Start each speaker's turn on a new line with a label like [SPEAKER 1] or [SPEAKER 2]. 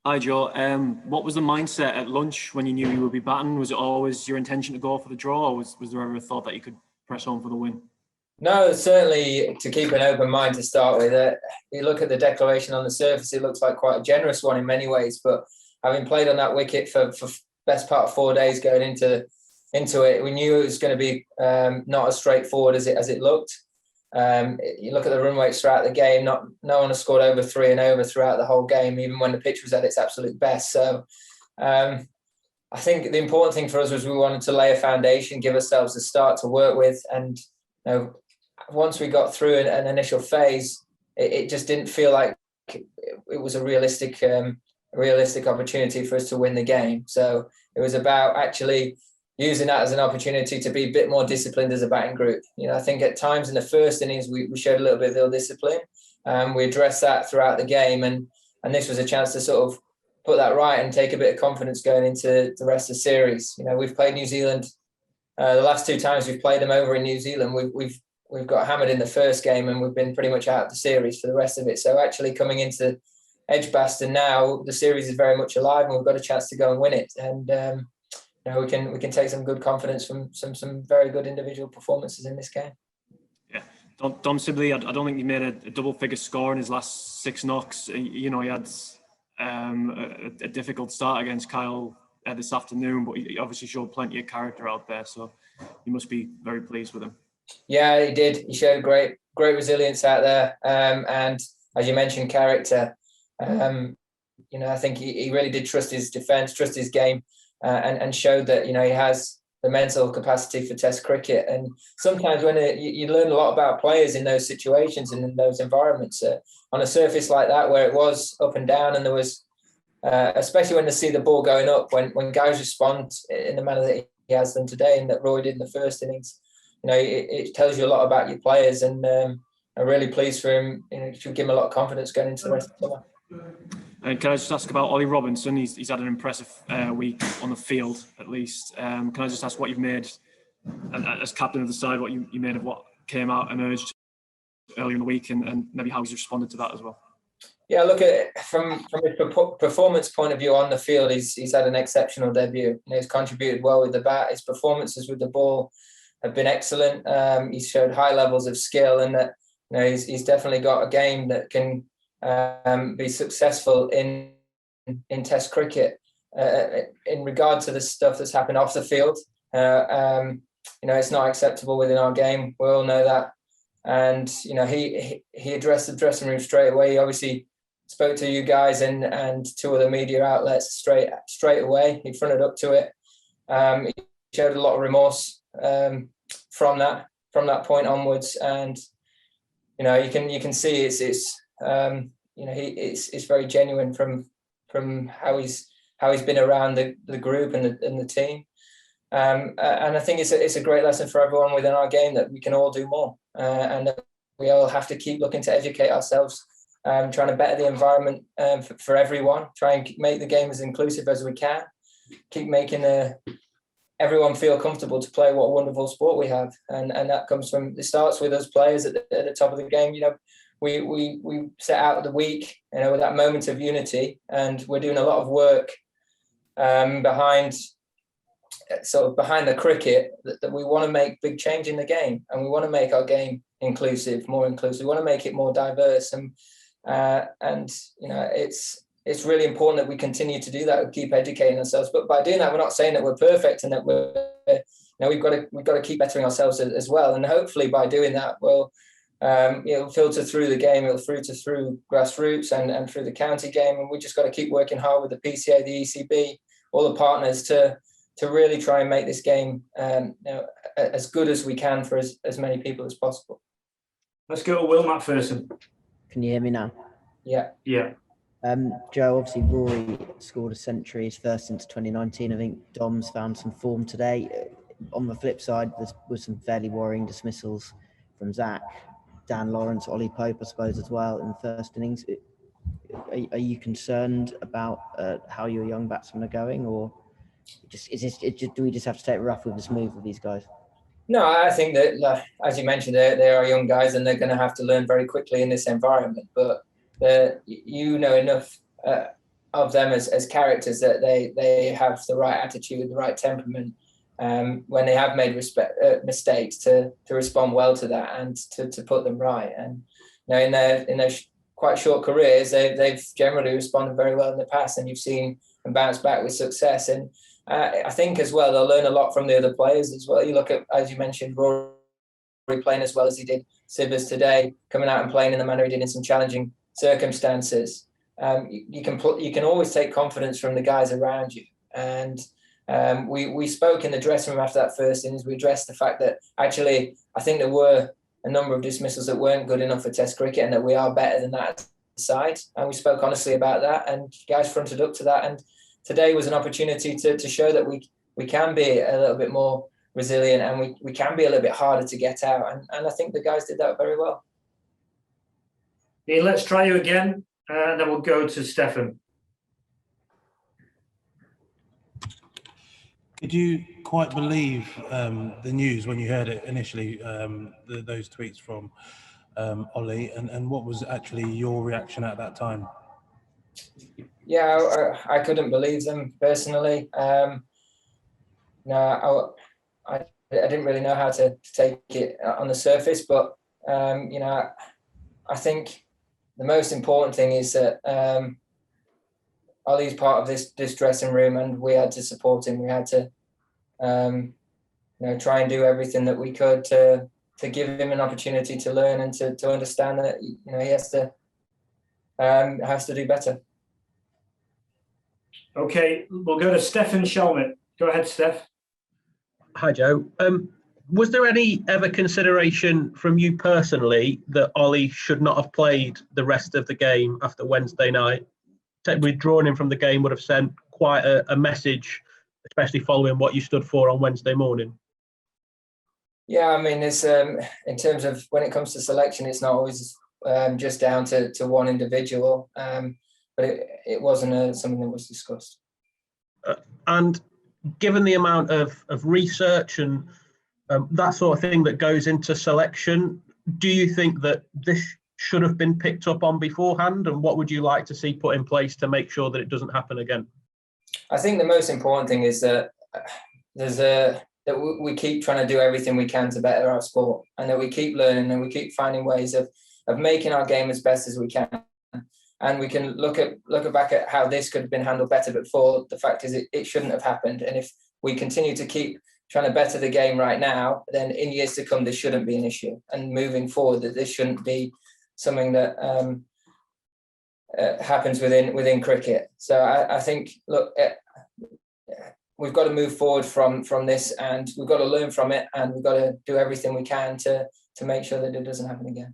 [SPEAKER 1] Hi Joe. What was the mindset at lunch when you knew you would be batting? Was it always your intention to go for the draw, or was there ever a thought that you could press on for the win?
[SPEAKER 2] No, certainly to keep an open mind to start with. You look at the declaration on the surface, it looks like quite a generous one in many ways. But having played on that wicket for best part of 4 days going into it, we knew it was going to be not as straightforward as it looked. You look at the run rates throughout the game, no one has scored over 3 and over throughout the whole game, even when the pitch was at its absolute best. So um, I think the important thing for us was we wanted to lay a foundation, give ourselves a start to work with. And once we got through an initial phase, it just didn't feel like it was a realistic opportunity for us to win the game. So it was about actually using that as an opportunity to be a bit more disciplined as a batting group. I think at times in the first innings, we showed a little bit of ill discipline. We addressed that throughout the game, and this was a chance to sort of put that right and take a bit of confidence going into the rest of the series. We've played New Zealand. The last two times we've played them over in New Zealand, we've got hammered in the first game, and we've been pretty much out of the series for the rest of it. So actually coming into Edgbaston now, the series is very much alive, and we've got a chance to go and win it. And we can take some good confidence from some very good individual performances in this game.
[SPEAKER 1] Yeah, Dom Sibley, I don't think he made a double-figure score in his last six knocks. He had a difficult start against Kyle this afternoon, but he obviously showed plenty of character out there. So you must be very pleased with him.
[SPEAKER 2] Yeah, he did. He showed great resilience out there, and as you mentioned, character. I think he really did trust his defence, trust his game. And showed that he has the mental capacity for Test cricket. And sometimes when you learn a lot about players in those situations and in those environments, on a surface like that where it was up and down, and there was, especially when they see the ball going up, when guys respond in the manner that he has done today and that Roy did in the first innings, it tells you a lot about your players. And I'm really pleased for him. It should give him a lot of confidence going into the rest of the summer.
[SPEAKER 1] And can I just ask about Ollie Robinson? He's had an impressive week on the field, at least. Can I just ask what you've made, as captain of the side, what you made of what came out, emerged earlier in the week, and maybe how he's responded to that as well?
[SPEAKER 2] Yeah, look at it from a performance point of view on the field. He's had an exceptional debut. He's contributed well with the bat. His performances with the ball have been excellent. He's showed high levels of skill, and that he's definitely got a game that can be successful in Test cricket. In regard to the stuff that's happened off the field, it's not acceptable within our game. We all know that, and he addressed the dressing room straight away. He obviously spoke to you guys and two other media outlets straight away. He fronted up to it. He showed a lot of remorse from that point onwards, and you can see it's very genuine from how he's been around the group and the team, and I think it's a great lesson for everyone within our game that we can all do more, and that we all have to keep looking to educate ourselves, trying to better the environment for everyone, try and make the game as inclusive as we can, keep making everyone feel comfortable to play what a wonderful sport we have, and that it starts with us players at the top of the game. We set out the week, with that moment of unity, and we're doing a lot of work behind the cricket that we want to make big change in the game, and we want to make our game more inclusive. We want to make it more diverse, and it's really important that we continue to do that. We keep educating ourselves, but by doing that, we're not saying that we're perfect and that we've got to keep bettering ourselves as well. And hopefully, by doing that, it'll filter through the game, it'll filter through grassroots and through the county game, and we just got to keep working hard with the PCA, the ECB, all the partners to really try and make this game as good as we can for as many people as possible.
[SPEAKER 3] Let's go to Will McPherson.
[SPEAKER 4] Can you hear me now?
[SPEAKER 2] Yeah.
[SPEAKER 4] Joe, obviously Rory scored a century, his first since 2019. I think Dom's found some form today. On the flip side, there was some fairly worrying dismissals from Zach, Dan Lawrence, Ollie Pope, I suppose, as well in the first innings. Are you concerned about how your young batsmen are going, or do we just have to take it rough with the smooth with these guys?
[SPEAKER 2] No, I think that, as you mentioned, they are young guys and they're going to have to learn very quickly in this environment. But enough of them as characters, that they have the right attitude, the right temperament, when they have made mistakes, to respond well to that and to put them right. And in their quite short careers, they've generally responded very well in the past, and you've seen them bounce back with success. And I think as well, they'll learn a lot from the other players as well. You look at, as you mentioned, Rory playing as well as he did, Sivers today, coming out and playing in the manner he did in some challenging circumstances. You can always take confidence from the guys around you. And we spoke in the dressing room after that first innings. We addressed the fact that actually I think there were a number of dismissals that weren't good enough for Test cricket, and that we are better than that side. And we spoke honestly about that, and guys fronted up to that. And today was an opportunity to show that we can be a little bit more resilient, and we can be a little bit harder to get out. And I think the guys did that very well.
[SPEAKER 3] Ian, let's try you again, and then we'll go to Stefan.
[SPEAKER 5] Did you quite believe the news when you heard it initially, those tweets from Ollie, and what was actually your reaction at that time?
[SPEAKER 2] Yeah, I couldn't believe them personally. No, I didn't really know how to take it on the surface, but I think the most important thing is that Ollie's part of this dressing room, and we had to support him. We had to try and do everything that we could to give him an opportunity to learn and to understand that he has to do better.
[SPEAKER 3] Okay, we'll go to Stefan Shelmett. Go ahead, Steph.
[SPEAKER 6] Hi, Joe. Was there any ever consideration from you personally that Ollie should not have played the rest of the game after Wednesday night? Withdrawing him from the game would have sent quite a message, especially following what you stood for on Wednesday morning. Yeah,
[SPEAKER 2] I mean, it's in terms of when it comes to selection, it's not always just down to one individual, but it wasn't something that was discussed.
[SPEAKER 6] And given the amount of research and that sort of thing that goes into selection, do you think that this should have been picked up on beforehand? And what would you like to see put in place to make sure that it doesn't happen again?
[SPEAKER 2] I think the most important thing is that that we keep trying to do everything we can to better our sport, and that we keep learning and we keep finding ways of making our game as best as we can. And we can look back at how this could have been handled better before. The fact is it shouldn't have happened. And if we continue to keep trying to better the game right now, then in years to come, this shouldn't be an issue. And moving forward, that this shouldn't be something that happens within cricket. So I think, look, we've got to move forward from this, and we've got to learn from it, and we've got to do everything we can to make sure that it doesn't happen again.